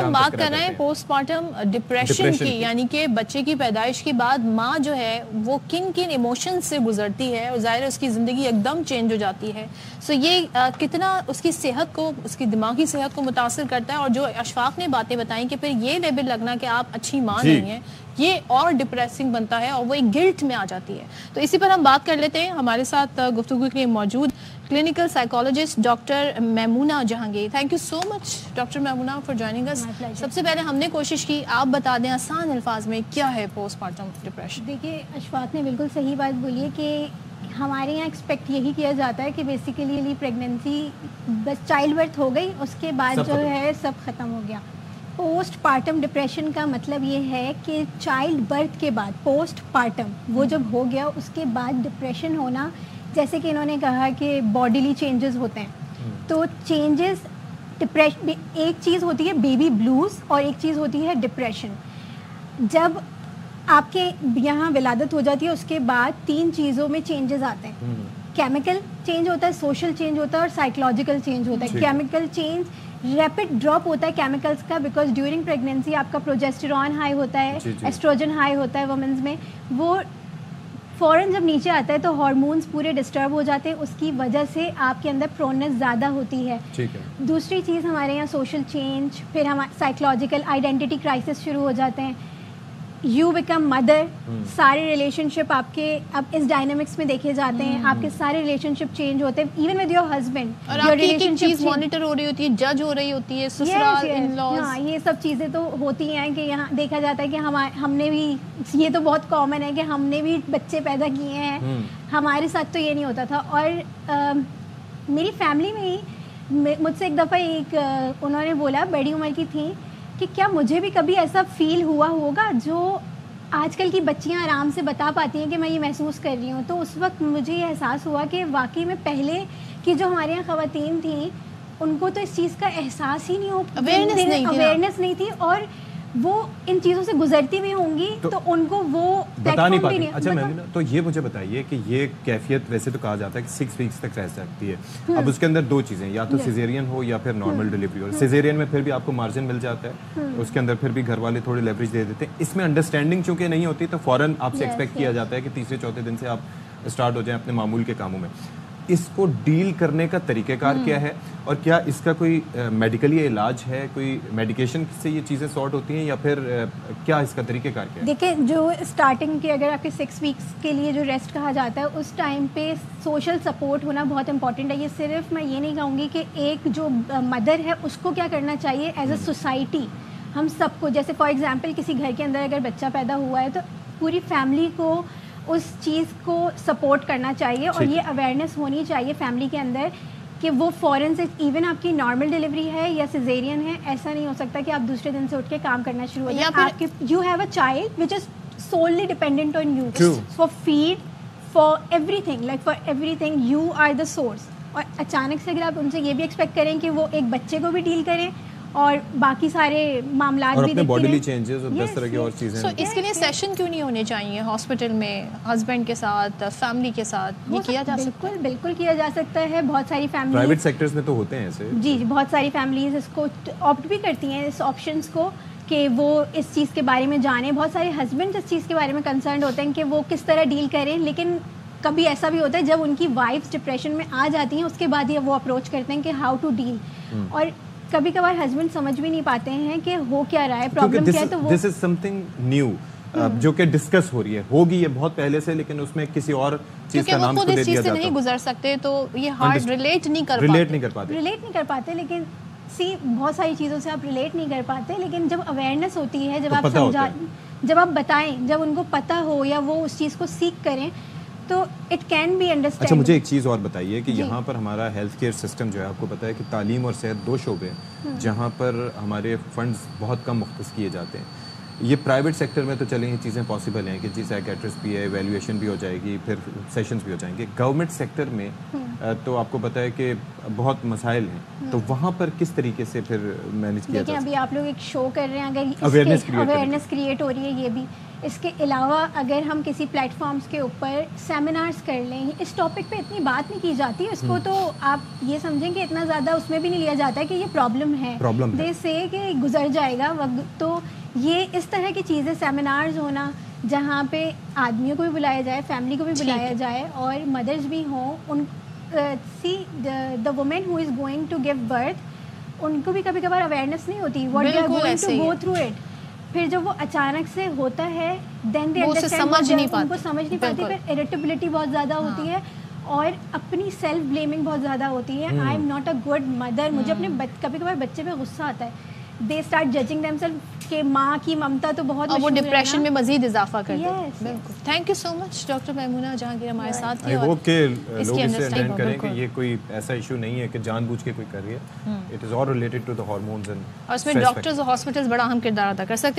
ہم بات کر رہے ہیں پوسٹ پارٹم ڈپریشن کی، یعنی کہ بچے کی پیدائش کے بعد ماں جو ہے وہ کن کن ایموشن سے گزرتی ہے، اور ظاہر ہے اس کی زندگی ایک دم چینج ہو جاتی ہے. سو یہ کتنا اس کی صحت کو، اس کی دماغی صحت کو متاثر کرتا ہے. اور جو اشفاق نے باتیں بتائیں کہ پھر یہ لیبل لگنا کہ آپ اچھی ماں نہیں ہیں، یہ اور ڈپریسنگ بنتا ہے اور وہ ایک گلٹ میں آ جاتی ہے. تو اسی پر ہم بات کر لیتے ہیں. ہمارے ساتھ گفتگو کے لیے موجود clinical psychologist doctor Maimoona Jahangir. Thank you so much doctor Maimoona for joining us. سب سے پہلے ہم نے کوشش کی آپ بتا دیں آسان الفاظ میں کیا ہے پوسٹ پارٹم ڈپریشن. دیکھیے اشفاق نے بالکل صحیح بات بولی ہے کہ ہمارے یہاں ایکسپیکٹ یہی کیا جاتا ہے کہ بیسیکلی پریگنینسی بس چائلڈ برتھ ہو گئی اس کے بعد جو ہے سب ختم ہو گیا. پوسٹ پارٹم ڈپریشن کا مطلب یہ ہے کہ چائلڈ برتھ کے بعد پوسٹ پارٹم وہ جب ہو گیا اس کے بعد ڈپریشن ہونا، جیسے کہ انہوں نے کہا کہ باڈیلی چینجز ہوتے ہیں. تو چینجز ڈپریشن ایک چیز ہوتی ہے بیبی بلوز اور ایک چیز ہوتی ہے ڈپریشن. جب آپ کے یہاں ولادت ہو جاتی ہے اس کے بعد 3 چیزوں میں چینجز آتے ہیں. کیمیکل چینج ہوتا ہے، سوشل چینج ہوتا ہے اور سائیکولوجیکل چینج ہوتا ہے. کیمیکل چینج ریپڈ ڈراپ ہوتا ہے کیمیکلز کا، بیکاز ڈیورنگ پریگنینسی آپ کا پروجیسٹرون ہائی ہوتا ہے، ایسٹروجن ہائی ہوتا ہے وومنز میں. وہ فوراً جب نیچے آتا ہے تو ہارمونز پورے ڈسٹرب ہو جاتے ہیں، اس کی وجہ سے آپ کے اندر پرونس زیادہ ہوتی ہے. دوسری چیز ہمارے یہاں سوشل چینج، پھر ہمارا سائیکولوجیکل آئیڈینٹی کرائسس شروع ہو جاتے ہیں. یو بیکم مدر، سارے ریلیشن شپ آپ کے اب اس ڈائنامکس میں دیکھے جاتے ہیں. آپ کے سارے ریلیشن شپ چینج ہوتے ہیں، ایون ود یور ہسبینڈ. اور آپ کی ایک چیز مانیٹر ہو رہی ہوتی ہے، جج ہو رہی ہوتی ہے، سسرال ان لاز. ہاں یہ سب چیزیں تو ہوتی ہیں کہ یہاں دیکھا جاتا ہے کہ ہم نے بھی، یہ تو بہت کامن ہے کہ ہم نے بھی بچے پیدا کیے ہیں. ہمارے ساتھ تو یہ نہیں ہوتا تھا. اور میری فیملی میں ہی مجھ سے ایک دفعہ ایک انہوں نے بولا، بڑی عمر کی تھیں، کہ کیا مجھے بھی کبھی ایسا فیل ہوا ہوگا جو آج کل کی بچیاں آرام سے بتا پاتی ہیں کہ میں یہ محسوس کر رہی ہوں. تو اس وقت مجھے یہ احساس ہوا کہ واقعی میں پہلے کی جو ہمارے یہاں خواتین تھیں ان کو تو اس چیز کا احساس ہی نہیں ہو، اویئرنیس نہیں تھی، اور وہ ان چیزوں سے گزرتی بھی ہوں گی تو ان کو وہ بتا نہیں پاتی. اچھا میمونہ، تو یہ مجھے بتائیے کہ یہ کیفیت ویسے تو کہا جاتا ہے کہ 6 ویکس تک رہ سکتی ہے. اب اس کے اندر 2 چیزیں، یا تو سیزیرین ہو یا پھر نارمل ڈلیوری ہو. سیزیرین میں پھر بھی آپ کو مارجن مل جاتا ہے، اس کے اندر پھر بھی گھر والے تھوڑی لیوریج دے دیتے ہیں. اس میں انڈرسٹینڈنگ چونکہ نہیں ہوتی تو فوراً آپ سے ایکسپیکٹ کیا جاتا ہے کہ تیسرے چوتھے دن سے آپ اسٹارٹ ہو جائیں اپنے معمول کے کاموں میں. اس کو ڈیل کرنے کا طریقہ کار کیا ہے، اور کیا اس کا کوئی میڈیکلی علاج ہے، کوئی میڈیکیشن سے یہ چیزیں سارٹ ہوتی ہیں، یا پھر کیا اس کا طریقہ کار کیا ہے؟ دیکھیں جو اسٹارٹنگ کے اگر آپ کے 6 ویکس کے لیے جو ریسٹ کہا جاتا ہے اس ٹائم پہ سوشل سپورٹ ہونا بہت امپورٹنٹ ہے. یہ صرف میں یہ نہیں کہوں گی کہ ایک جو مدر ہے اس کو کیا کرنا چاہیے، ایز اے سوسائٹی ہم سب کو، جیسے فار ایگزامپل کسی گھر کے اندر اگر بچہ پیدا ہوا ہے تو پوری فیملی کو اس چیز کو سپورٹ کرنا چاہیے. اور یہ اویئرنیس ہونی چاہیے فیملی کے اندر کہ وہ فوراً سے، ایون آپ کی نارمل ڈلیوری ہے یا سیزیرین ہے، ایسا نہیں ہو سکتا کہ آپ دوسرے دن سے اٹھ کے کام کرنا شروع ہو جائیں. آپ کے you have a child which is solely dependent on you for feed, for everything, like for everything you are the source. اور اچانک سے اگر آپ ان سے یہ بھی ایکسپیکٹ کریں کہ وہ ایک بچے کو بھی ڈیل کریں اور باقی سارے معاملات بھی دیکھتے ہیں، باڈیلی چینجز اور 10 طرح کی اور چیزیں. سو اس کے لیے سیشن کیوں نہیں ہونے چاہیے ہاسپٹل میں ہسبینڈ کے ساتھ، فیملی کے ساتھ؟ یہ کیا جا سکتا ہے؟ بالکل کیا جا سکتا ہے. بہت ساری فیملی پرائیویٹ سیکٹرز میں تو ہوتے ہیں ایسے. جی بہت ساری فیملیز اس کو آپٹ بھی کرتی ہیں، اس آپشنس کو، کہ وہ اس چیز کے بارے میں جانیں. بہت سارے ہسبینڈ اس چیز کے بارے میں کنسرنڈ ہوتے ہیں کہ وہ کس طرح ڈیل کریں. لیکن کبھی ایسا بھی ہوتا ہے جب ان کی وائفس ڈپریشن میں آ جاتی ہیں اس کے بعد یہ وہ اپروچ کرتے ہیں کہ ہاؤ ٹو ڈیل. اور کبھی کبھار ہسبینڈ سمجھ بھی نہیں پاتے ہیں کہ ہو کیا رہا ہے، پرابلم کیا ہے. تو دس از سم تھنگ نیو جو کہ ڈسکس ہو رہی ہے، ہوگی یہ بہت پہلے سے، لیکن اس میں کسی اور چیز کا نام خود اس چیز سے نہیں گزر سکتے تو یہ ہارڈ ریلیٹ نہیں کر پاتے. لیکن بہت ساری چیزوں سے آپ ریلیٹ نہیں کر پاتے. لیکن جب اویئرنیس ہوتی ہے، جب آپ سمجھا، جب آپ بتائیں، جب ان کو پتہ ہو یا وہ اس چیز کو سیکھ کریں تو اٹ کین بی انڈرسٹینڈ. اچھا مجھے ایک چیز اور بتائیے کہ یہاں پر ہمارا ہیلتھ کیئر سسٹم جو ہے، آپ کو پتہ ہے کہ تعلیم اور صحت 2 شعبے ہیں جہاں پر ہمارے فنڈز بہت کم مختص کیے جاتے ہیں. یہ پرائیویٹ سیکٹر میں تو چلیں یہ چیزیں پاسبل ہیں کہ جی سائیکیٹرسٹ بھی ہے، ایویلیویشن بھی ہو جائے گی، پھر سیشنز بھی ہو جائیں گے. گورنمنٹ سیکٹر میں تو آپ کو پتہ ہے کہ بہت مسائل ہیں، تو وہاں پر کس طریقے سے پھر مینیج کیا جاتا ہے؟ ابھی آپ لوگ ایک شو کر رہے ہیں، اگر اویئرنیس کریٹ ہو رہی ہے، یہ بھی اس کے علاوہ اگر ہم کسی پلیٹ فارمز کے اوپر سیمینارز کر لیں, اس ٹاپک پہ اتنی بات نہیں کی جاتی, اس کو تو آپ یہ سمجھیں کہ اتنا زیادہ اس میں بھی نہیں لیا جاتا ہے کہ یہ پرابلم ہے, دے سے کہ گزر جائے گا وقت. تو یہ اس طرح کی چیزیں, سیمینارز ہونا جہاں پہ آدمیوں کو بھی بلایا جائے, فیملی کو بھی بلایا جائے, اور مدرز بھی ہوں, ان سی the woman who is going to give birth, ان کو بھی کبھی کبھار اویئرنیس نہیں ہوتی what they are going to go through it. پھر جب وہ اچانک سے ہوتا ہے دین دے سمجھ نہیں ان کو سمجھ نہیں پاتی, پھر اریٹیبلٹی بہت زیادہ ہوتی ہے, اور اپنی سیلف بلیمنگ بہت زیادہ ہوتی ہے. I am not a good mother, مجھے اپنے کبھی کبھار بچے پہ غصہ آتا ہے, they start judging them self کہ ماں کی ممتا تو بہت, اور وہ ڈپریشن میں مزید اضافہ کر دیتے ہیں. بالکل. Thank you so much doctor Maimoona Jahangir ہمارے ساتھ تھے, وہ اور کہ لوگ اس سے انڈرسٹینڈ کریں کہ یہ کوئی ایسا ایشو نہیں ہے کہ جان بوجھ کے کوئی کر رہی ہے, it is all related to the hormones, اور اس میں ڈاکٹرز اور ہاسپٹلز بڑا اہم کردار ادا کر سکتے ہیں.